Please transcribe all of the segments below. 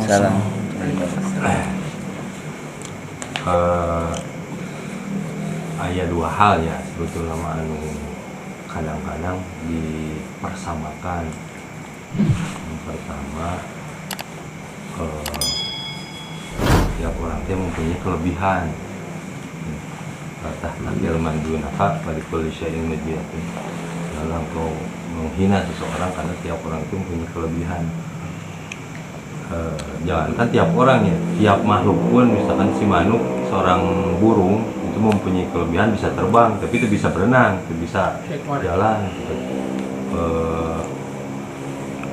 Waalaikumsalam. Aya dua hal ya sebetulnya anu kadang-kadang dipersamakan. Yang pertama, tiap orang dia mempunyai kelebihan. Kata takil mandun apa pada polisi yang mediatin. Dalam kau menghina seseorang karena tiap orang itu mempunyai kelebihan. Jangankan tiap orang ya, tiap makhluk pun, misalkan si manuk seorang burung itu mempunyai kelebihan bisa terbang, tapi itu bisa berenang, itu bisa jalan.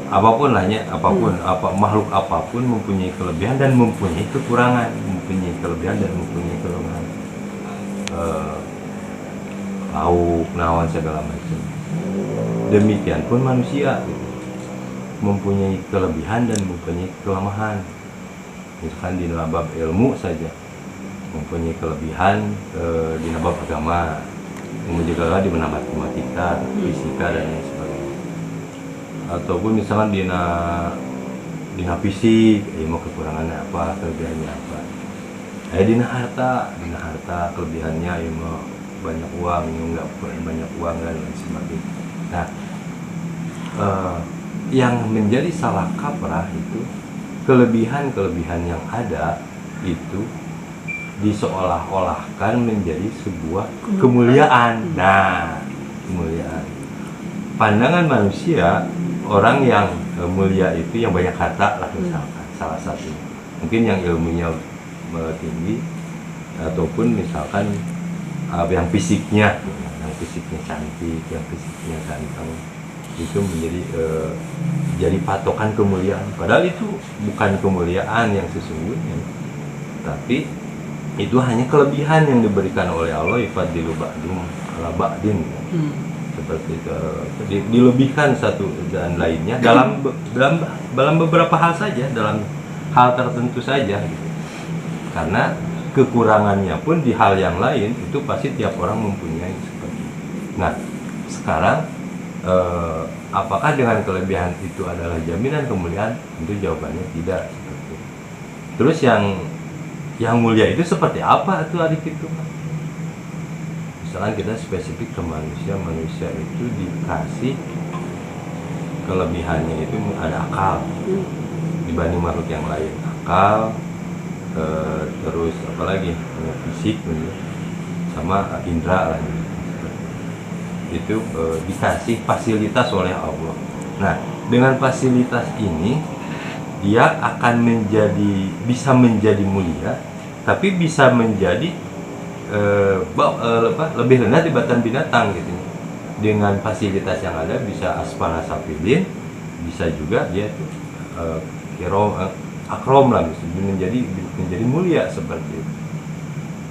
Apapun lahnya, apapun, makhluk apapun mempunyai kelebihan dan mempunyai kekurangan, mempunyai kelebihan dan mempunyai kekurangan. Lauk, nawan segala macam. Demikian pun manusia gitu, mempunyai kelebihan dan mempunyai kelemahan. Misalkan di bab ilmu saja mempunyai kelebihan di bab agama, kemudian juga di bab matematika, fisika dan lain sebagainya. Ataupun misalkan di fisik, mau kekurangannya apa, kelebihannya apa. Di harta kelebihannya mau banyak uang, nggak banyak uang dan lain sebagainya. Nah, yang menjadi salah kaprah itu kelebihan-kelebihan yang ada itu diseolah-olahkan menjadi sebuah kemuliaan. Nah, kemuliaan. Pandangan manusia, orang yang mulia itu yang banyak harta lah misalkan, salah satu. Mungkin yang ilmunya tinggi ataupun misalkan yang fisiknya cantik, yang fisiknya ganteng, itu menjadi jadi patokan kemuliaan. Padahal itu bukan kemuliaan yang sesungguhnya, tapi itu hanya kelebihan yang diberikan oleh Allah, ifadilu ba'dum ala ba'din. Seperti itu, dilebihkan satu dan lainnya dalam beberapa hal saja, dalam hal tertentu saja gitu. Karena kekurangannya pun di hal yang lain itu pasti tiap orang mempunyai seperti itu. Nah, sekarang apakah dengan kelebihan itu adalah jaminan kemuliaan? Tentu jawabannya tidak seperti itu. Terus yang mulia itu seperti apa itu adik itu? Misalkan kita spesifik ke manusia itu dikasih kelebihannya itu ada akal dibanding makhluk yang lain. Akal, terus apalagi fisik sama indra lagi. Itu dikasih fasilitas oleh Allah. Nah, dengan fasilitas ini dia akan bisa menjadi mulia, tapi bisa menjadi lebih rendah dibanding binatang gitu. Dengan fasilitas yang ada bisa asfala safilin, bisa juga dia tuh akrom lah, menjadi mulia seperti itu.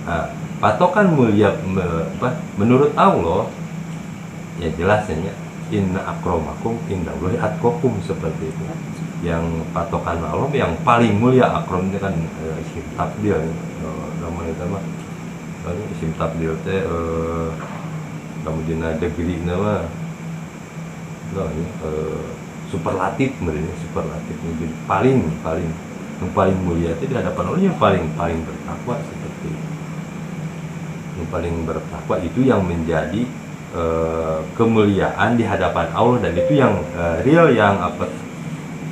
Nah, patokan mulia menurut Allah ya jelasnya inna akromakum indallahi atqakum, seperti itu. Yang patokan Allah yang paling mulia, akrom itu kan isim tabdil, namanya sama isim tabdil teh kemudian ada geri nama superlatif, menjadi paling yang paling mulia itu di hadapan Allah, yang paling bertakwa seperti itu. Yang paling bertakwa itu yang menjadi kemuliaan di hadapan Allah, dan itu yang real,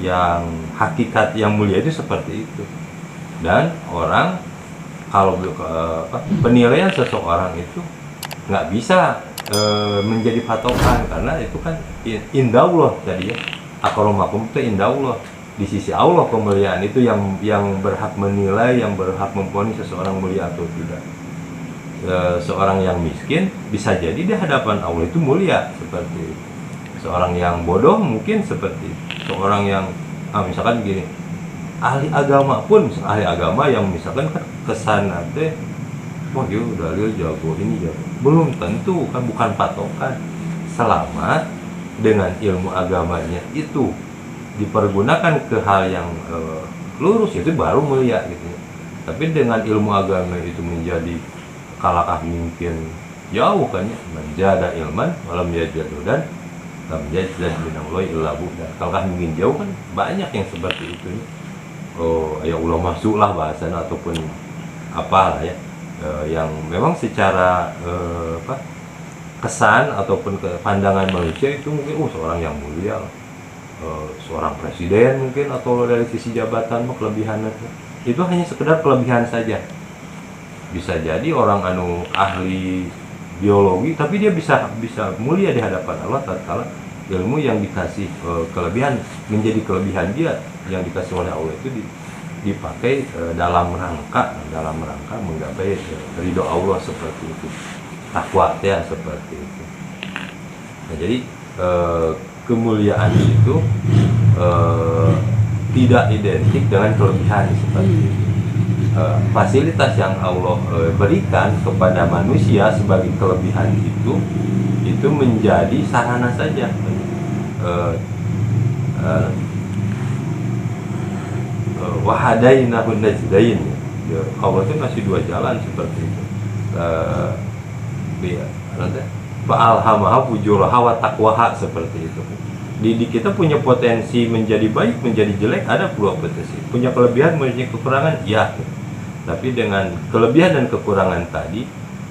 yang hakikat yang mulia itu seperti itu. Dan orang kalau penilaian seseorang itu nggak bisa menjadi patokan, karena itu kan indallah tadi ya, akromakum itu indallah, di sisi Allah kemuliaan itu yang berhak menilai, yang berhak memponis seseorang mulia atau tidak. Seorang yang miskin bisa jadi di hadapan Allah itu mulia seperti itu. Seorang yang bodoh mungkin seperti itu. Seorang yang misalkan gini, ahli agama pun, ahli agama yang misalkan kan kesan teh wah dia dalil jago, ini jago, belum tentu, kan bukan patokan. Selama dengan ilmu agamanya itu dipergunakan ke hal yang lurus, itu baru mulia gitu. Tapi dengan ilmu agama itu menjadi kalakah mungkin jauh kan ya, menjada ilman walam yajadudan lam yajad minallahi illa bu'dan. Kalakah mungkin jauh kan banyak yang seperti itu ya. ya ulah masuk lah bahasanya ataupun apa lah ya, yang memang secara kesan ataupun ke pandangan manusia itu mungkin seorang yang mulia, seorang presiden mungkin, atau dari sisi jabatan kelebihannya itu hanya sekedar kelebihan saja. Bisa jadi orang ahli biologi tapi dia bisa mulia di hadapan Allah tatkala ilmu yang dikasih kelebihan menjadi kelebihan dia yang dikasih oleh Allah itu dipakai dalam rangka menggapai ridho Allah seperti itu, takwa ya seperti itu. Nah, jadi kemuliaan itu tidak identik dengan kelebihan seperti itu. Fasilitas yang Allah berikan kepada manusia sebagai kelebihan itu menjadi sarana saja. Wahadainahun najdain, Allah itu masih dua jalan seperti itu. Fa'alhamaha fujuraha wa taqwaha seperti itu. Di kita punya potensi menjadi baik, menjadi jelek, ada dua potensi. Punya kelebihan, punya kekurangan, ya. Tapi dengan kelebihan dan kekurangan tadi,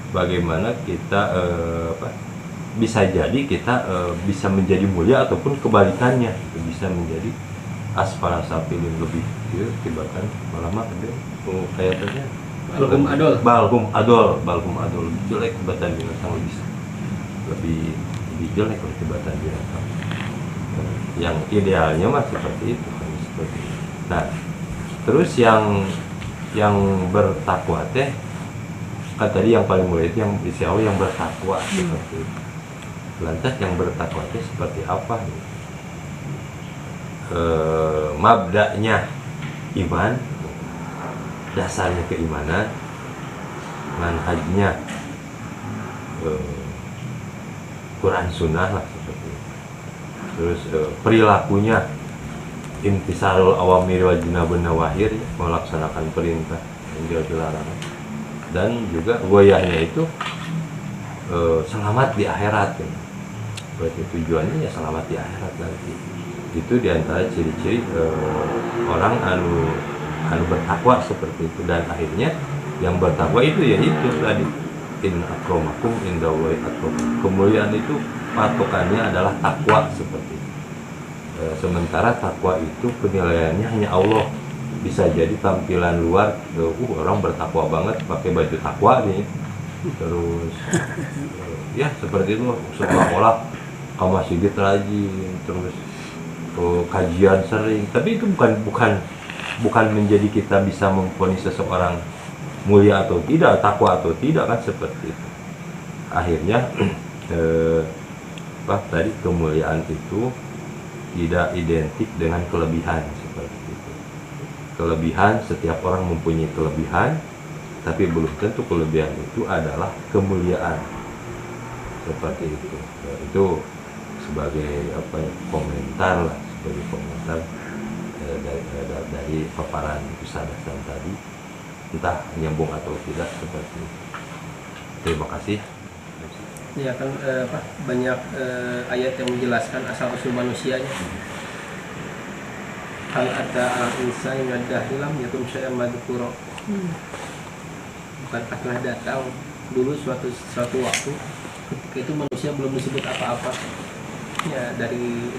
bagaimana kita bisa jadi kita bisa menjadi mulia ataupun kebalikannya, bisa menjadi asfala safilin, lebih tibakan malah ada kayak tadi balhum adol jelek kebatan binatang, lebih jelek kebatan binatang. Yang idealnya mah seperti itu kan, seperti itu. Nah, terus yang bertakwa teh kan tadi yang paling mulia itu yang insya Allah yang bertakwa seperti itu. Lantas yang bertakwa teh seperti apa? Mabda'nya iman, dasarnya keimanan, manhajnya Quran Sunnah lah seperti itu. Terus perilakunya intisarul awamir wa jinabun nawahir, melaksanakan perintah dan dilarang, dan juga goyahnya itu selamat di akhirat ya. Berarti tujuannya ya selamat di akhirat nanti. Itu diantara ciri-ciri orang anu bertakwa seperti itu. Dan akhirnya yang bertakwa itu ya itu tadi, in akramakum indallahi atqakum. Kemuliaan itu patokannya adalah takwa seperti itu. Sementara takwa itu penilaiannya hanya Allah. Bisa jadi tampilan luar orang bertakwa banget pakai baju takwa nih, terus ya seperti itu, sekolah kamu masjid rajin, terus kajian sering, tapi itu bukan menjadi kita bisa memvonis seseorang mulia atau tidak, takwa atau tidak kan, seperti itu. Akhirnya tadi kemuliaan itu tidak identik dengan kelebihan seperti itu. Kelebihan, setiap orang mempunyai kelebihan, tapi belum tentu kelebihan itu adalah kemuliaan seperti itu. Itu sebagai komentar lah, sebagai komentar dari paparan Ustaz Hasan tadi, entah nyambung atau tidak seperti itu. Terima kasih. Ya kan banyak ayat yang menjelaskan asal usul manusianya. Hal ada al-insan yang ada hilang yatum syai'an madhkura. Bukankah telah datang dulu suatu waktu ketika itu manusia belum disebut apa-apa. Ya dari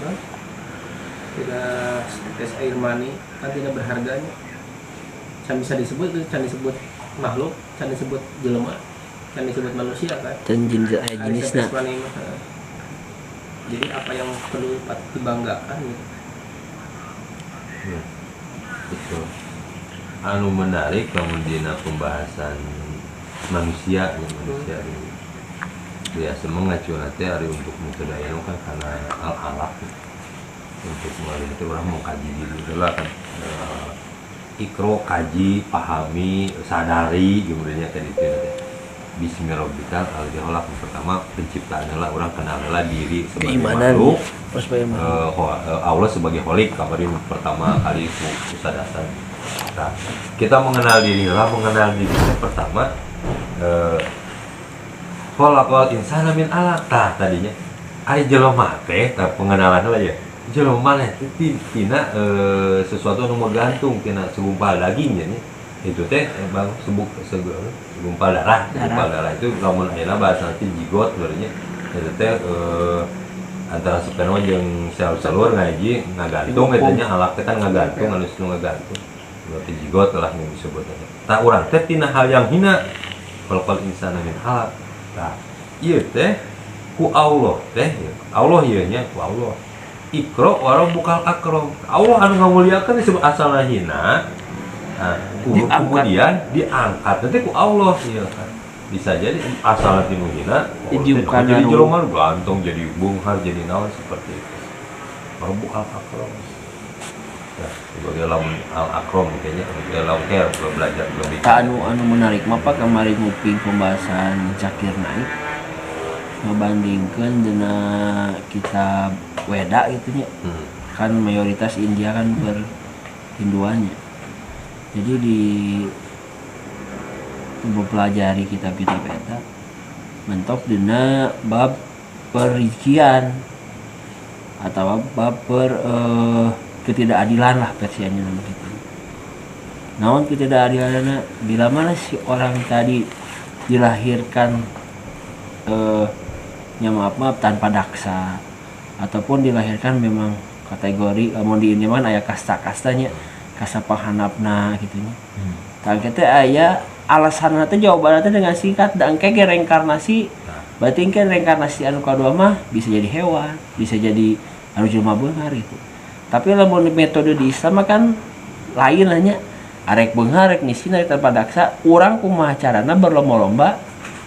tidak setetes air mani kan tidak berharganya. Can bisa disebut itu, can disebut makhluk, can disebut jelema, can disebut manusia kan. Dan jenisnya. Jadi apa yang perlu dibanggakan gitu. Ya, betul. Anu menarik kemudian pembahasan manusia ini. Biasa mengacu nanti hari untuk metodenya kan karena al-alaq untuk mulai itu orang mau kaji diri dulu kan, ikro, kaji, pahami, sadari kemudiannya tadi itu Bismillahirrahmanirrahim. Al-Jahlah pertama penciptaan adalah orang kenallah diri sebagai makhluk, Allah sebagai kholik, kabarin pertama kali Ustaz Hasan. Nah, kita mengenal diri pertama khalaqal insana min alaq tadinya ari jelema teh pengenalan lah ya. jelema maneh teh tina sesuatu anu menggantung tina segumpal daging nya. Itu teh bang segumpal darah. Segumpal darah itu lamun ayeuna bahasa nanti jigot berarti itu teh antara sperma jeung sel-selur ngaji ngagantung eta nya alak teh kan ngagantung anu nu ngagantung. Berarti jigot lah yang disebutnya. Tah urang teh tina hal yang hina kalau insana min halak. Tah ieu teh ku Allah teh Allah ieu nya ku Allah. Ikro warung bukal akrom. Allah anu ngamuliakeun disebut asalna hina. Nah, kemudian diangkat nanti ku Allah ya kan. Bisa jadi asal tinu hina jadi jelema gantung jadi bunghar jadi naon seperti itu. Mabuk al-akram. Ya, sebagai lamun al-akram kayaknya dalam care belajar lebih. Anu menarik mah Pak kemarin nguping pembahasan Zakir Naik ngebandingkeun dengan kitab Weda gitu nya. Kan mayoritas India kan berhinduannya. Jadi di mempelajari kitab-kitab eta mentok dina bab perikian atau bab ketidakadilan lah versinya nama gitu. Namun ketidakadilanna bila mana si orang tadi dilahirkan maaf tanpa daksa ataupun dilahirkan memang kategori mau di ini mana aya kasta-kastanya kasa pahanapna gitunya. Tangke teh aya alasanna teh jawabanna teh dengan singkat dan engke reinkarnasi. Berarti engke reinkarnasi anu kadua mah bisa jadi hewan, bisa jadi anu jelema beunghar gitu. Tapi lamun metode di Islam kan lain nya. Arek beunghar rek miskin rek tanpa daksa, urang kumaha carana berlomba-lomba.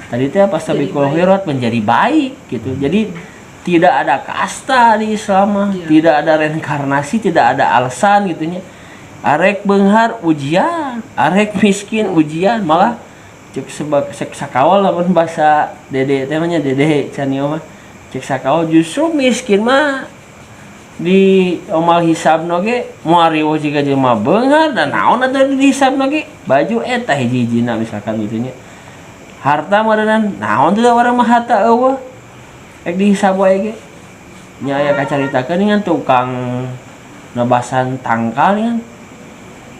Tadi teh pas sabiqul khairat menjadi baik gitu. Jadi tidak ada kasta di Islam, tidak ada reinkarnasi, tidak ada alasan gitunya. Arek beunghar ujian, arek miskin ujian, malah cek sakawal lamun bahasa dede teh nya dede canio mah cek sakawal justru miskin mah di omal hisabna ge moal riweuh jiga jelema beunghar dan naon atuh di hisabna ge baju eta hiji-hijina misalkan gitu nya. Harta meureunnan naon teh urang mah harta eueuh ek dihisab wae ge nya aya kacaritakeun ngan tukang nabasan tangkal kan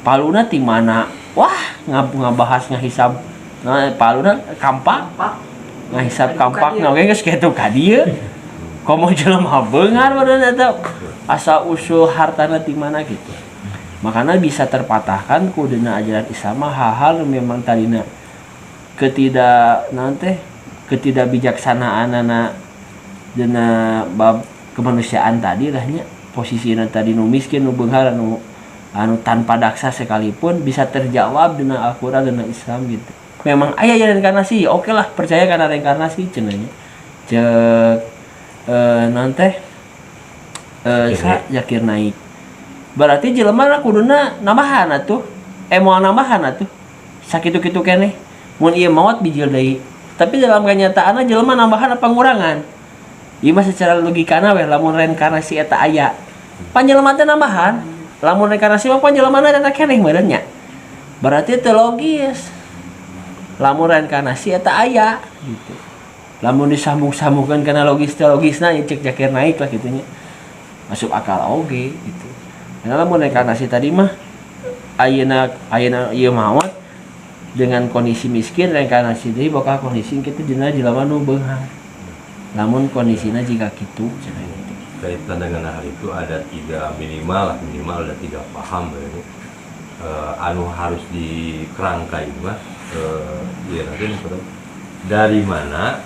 paluna ti mana wah ngabahas ngahisab nah paluna kampak ngahisab kampak nah geus kitu ka dieu komo jelema beunghar meureun eta asa usul hartana ti mana gitu. Makanya bisa terpatahkan ku dina ajaran Islam hal-hal memang tadina ketidakbijaksanaanana dina bab kemanusiaan tadi lahnya posisina tadi nu miskin nu beunghar anu tanpa daksa sekalipun bisa terjawab dengan Al-Quran dan Islam gitu. Memang aya reinkarnasi, oke lah percaya karena reinkarnasi cenanya. Cek nanti Zakir Naik. Berarti jelema kuduna nambahan atuh. Moal nambahan atuh. Sakitu-kitu keneh. Mun ieu maot bijil deui. Tapi dalam kenyataanna jelema nambahan apa ngurangan? Ieu mah secara logikana we lamun reinkarnasi eta aya. Panjelema teh nambahan. Lamun reinkarnasi mah panjelemana eta keneh meureun nya. Berarti teu logis. Lamun reinkarnasi eta aya gitu. Lamun disambung-sambungkeun kana logisna cek Zakir Naik lah kitu nya. Masuk akal oge gitu. Karena lamun reinkarnasi tadi mah ayeuna ieu maot dengan kondisi miskin reinkarnasi deui bakal kondisi kitu dina jelema nu beunghar. Lamun kondisina jika kitu cenah gitu. Kaitan dengan hal itu ada minimal ada tiga paham ini anu harus dikerangkai mah ya nanti dari mana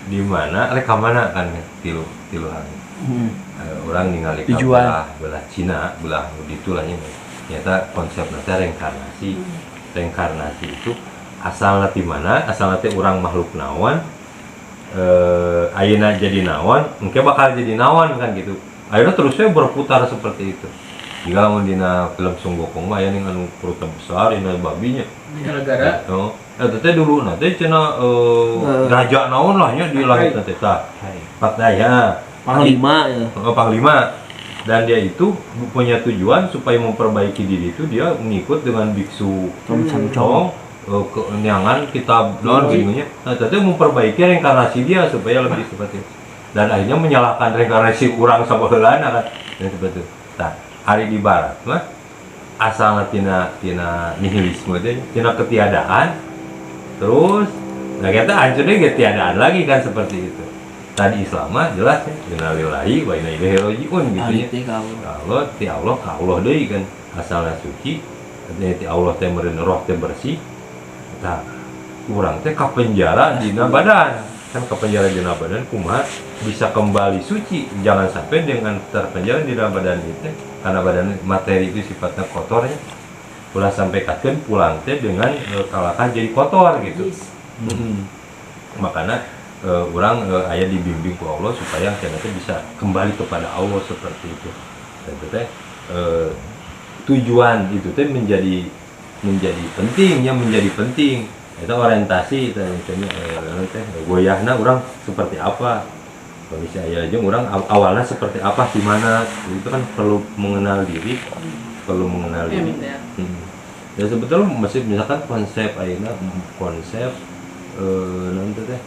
di mana reka mana kan tilu hal orang ningali belah Cina belah ditulahnya ternyata konsep nanti reinkarnasi itu asalnya di mana asalnya orang makhluk nawan ayeuna jadi nawan, engke bakal jadi nawan kan gitu. Ayeuna terusnya berputar seperti itu. Jika lamun dina film Sung Gokong mah aya ning anu perutna besar dina babinya. Gara-gara Oh, eta teh dulu teh cenah raja naon lah nya di langit teh tah. Patdaya. Panglima ya. Panglima. Dan dia itu punya tujuan supaya memperbaiki diri itu dia mengikut dengan biksu Chong kenyangan kitab non gitunya. Nah, itu memperbaiki reinkarnasi dia supaya lebih seperti itu. dan akhirnya menyalahkan reinkarnasi kurang sama heulana kan dan seperti itu. Nah, hari di barat mah asalna tina nihilisme teh, tina ketiadaan, terus nah kita hancurnya ketiadaan lagi kan seperti itu. Tadi Islam mah jelas ya, innalillahi wa inna ilaihi rajiun gitu ya. Kalau ti Allah ka Allah deui kan asalna suci, ti Allah teh meureun roh teh bersih. Tah urang teh ka penjara dina badan. Kan ka penjara dina badan kumaha bisa kembali suci, jangan sampai dengan terpenjara di dalam badan itu karena badan materi itu sifatnya kotor ya. Ulah sampai kakeun pulang teh dengan kalakan jadi kotor gitu. Makanya orang aya dibimbing ku Allah supaya kita bisa kembali kepada Allah seperti itu. Dan itu teh tujuan itu teh menjadi penting. Itu orientasi teh goyahna orang seperti apa. Kalau misalnya aja orang awalnya seperti apa di mana itu kan perlu mengenal diri. Ya sebetulnya masih misalkan konsep ayeuna konsep nanti teh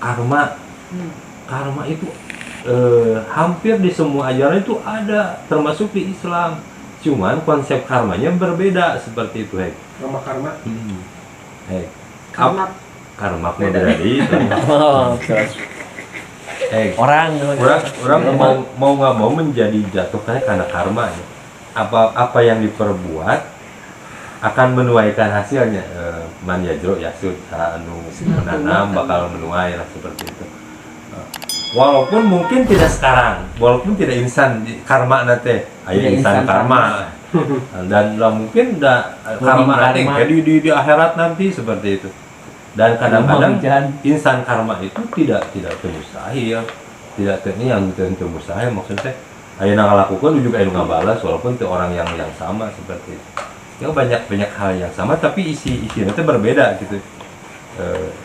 karma itu hampir di semua ajaran itu ada, termasuk di Islam. Cuman konsep karmanya berbeda seperti itu, karma. Karma berarti orang mau nggak mau menjadi jatuh karena karma. Apa yang diperbuat akan menuaikan hasilnya. Man yajro yasud, anu menanam bakal menuai lah seperti itu. Walaupun mungkin tidak sekarang, walaupun tidak insan karma nanti, insan karma. Dan mungkin karma ada di akhirat nanti seperti itu. Dan kadang-kadang insan karma itu tidak mustahil, ini yang mustahil maksudnya. Ayeuna ngalakukeun juga anu ngabalas walaupun itu orang yang sama seperti itu. Ya banyak hal yang sama tapi isinya itu berbeda gitu.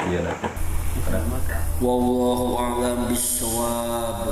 Iya nanti. Wallahu a'lam bishawab.